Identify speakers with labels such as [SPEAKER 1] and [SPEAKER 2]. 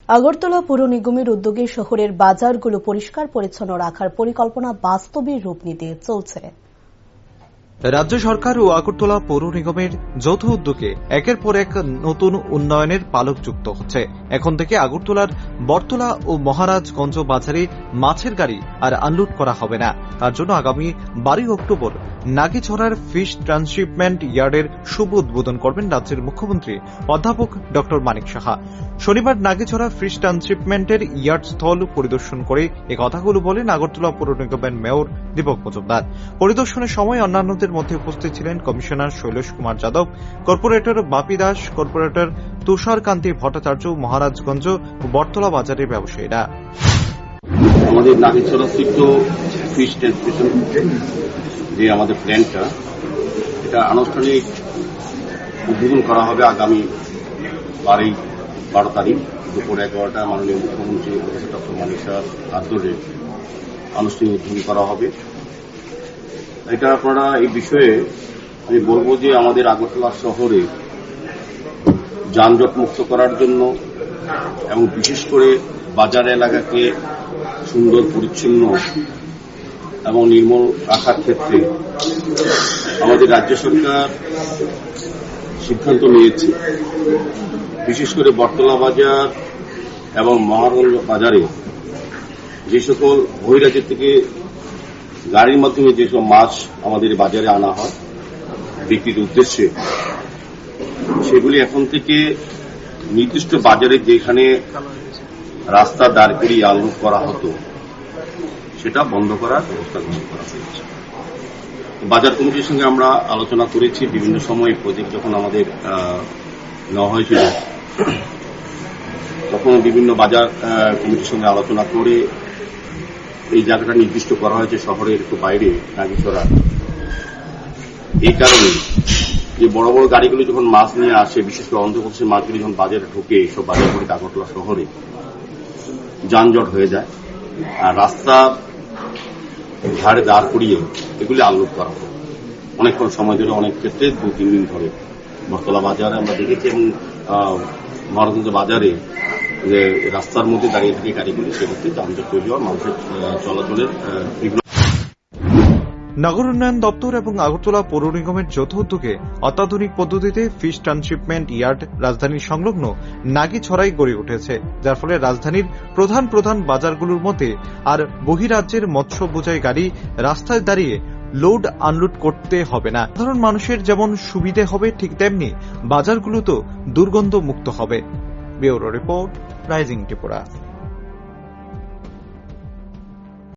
[SPEAKER 1] আগরতলা পৌর নিগমের উদ্যোগে শহরের বাজারগুলো পরিষ্কার পরিচ্ছন্ন রাখার পরিকল্পনা বাস্তবে রূপ নিতে চলছে।
[SPEAKER 2] রাজ্য সরকার ও আগরতলা পৌর নিগমের যৌথ উদ্যোগে একের পর এক নতুন উন্নয়নের পালক যুক্ত হচ্ছে। এখন থেকে আগরতলার বটতলা ও মহারাজগঞ্জ বাজারে মাছের গাড়ি আর আনলোড করা হবে না। তার জন্য আগামী 12 অক্টোবর নাগিছড়ার ফিশ ট্রান্সশিপমেন্ট ইয়ার্ডের শুভ উদ্বোধন করবেন রাজ্যের মুখ্যমন্ত্রী অধ্যাপক ড মানিক সাহা। শনিবার নাগিছড়া ফিশ ট্রান্সশিপমেন্টের ইয়ার্ড স্থল পরিদর্শন করে এ কথাগুলো বলেন আগরতলা পৌর নিগমের মেয়র দীপক মজুমদার। পরিদর্শনের সময় অন্যান্যদের মধ্যে উপস্থিত ছিলেন কমিশনার শৈলেশ কুমার যাদব, কর্পোরেটর বাপি দাস, কর্পোরেটর তুষার কান্তি ভট্টাচার্য, মহারাজগঞ্জ ও বটতলা বাজারের ব্যবসায়ীরা।
[SPEAKER 3] আমাদের নাগিছড়া স্থিত ফিশ ট্রান্সশিপমেন্ট যে আমাদের প্ল্যান্টটা, এটা আনুষ্ঠানিক উদ্বোধন করা হবে আগামী 12 তারিখ দুপুর 11টায় মাননীয় মুখ্যমন্ত্রী প্রফেসর ড মানিক সাহার আদরে আনুষ্ঠানিক উদ্বোধন করা হবে। এটা আপনারা এই বিষয়ে আমি বলবো যে আমাদের আগরতলা শহরে যানজট মুক্ত করার জন্য এবং বিশেষ করে বাজার এলাকাকে সুন্দর পরিচ্ছন্ন এবং নির্মল রাখার ক্ষেত্রে আমাদের রাজ্য সরকার সিদ্ধান্ত নিয়েছে। বিশেষ করে বটতলা বাজার এবং মহারাজগঞ্জ বাজারে যে সকল বহিরাজ্য থেকে গাড়ির মাধ্যমে যেসব মাছ আমাদের বাজারে আনা হয় বিক্রির উদ্দেশ্যে, সেগুলি এখন থেকে নির্দিষ্ট বাজারে যেখানে রাস্তা দাঁড় করিয়ে আনলোড করা হতো সেটা বন্ধ করার ব্যবস্থা গ্রহণ করা হয়েছে। বাজার কমিটির সঙ্গে আমরা আলোচনা করেছি। বিভিন্ন সময় প্রজেক্ট যখন আমাদের নেওয়া হয়েছিল তখন বিভিন্ন বাজার কমিটির সঙ্গে আলোচনা করে এই জায়গাটা নির্দিষ্ট করা হয়েছে শহরের একটু বাইরে নাগিছড়া। এই কারণে যে বড় বড় গাড়িগুলো যখন মাছ নিয়ে আসে, বিশেষ করে অন্ধ্রপ্রদেশের মাছগুলি যখন বাজারে ঢুকে, এইসব বাজারগুলিতে আগরতলা শহরে যানজট হয়ে যায় আর রাস্তা ধারে দাঁড় করিয়ে এগুলি আনলোড করা হয় অনেকক্ষণ সময় ধরে, অনেক ক্ষেত্রে 2-3 দিন ধরে। বটতলা বাজারে আমরা দেখেছি এবং মহারাজগঞ্জ বাজারে যে রাস্তার মধ্যে দাঁড়িয়ে থাকে গাড়িগুলি, সেক্ষেত্রে যানজট তৈরি হওয়া, মানুষের চলাচলের বিঘ্ন।
[SPEAKER 2] নগর উন্নয়ন দপ্তর এবং আগরতলা পৌর নিগমের যৌথ উদ্যোগে অত্যাধুনিক পদ্ধতিতে ফিশ ট্রান্সশিপমেন্ট ইয়ার্ড রাজধানীর সংলগ্ন নাগিছড়ায় গড়ে উঠেছে, যার ফলে রাজধানীর প্রধান প্রধান বাজারগুলোর মধ্যে আর বহিরাজ্যের মৎস্য বোঝাই গাড়ি রাস্তায় দাঁড়িয়ে লোড আনলোড করতে হবে না। সাধারণ মানুষের যেমন সুবিধে হবে, ঠিক তেমনি বাজারগুলো তো দুর্গন্ধ মুক্ত হবে। Bureau report, rising Tripura.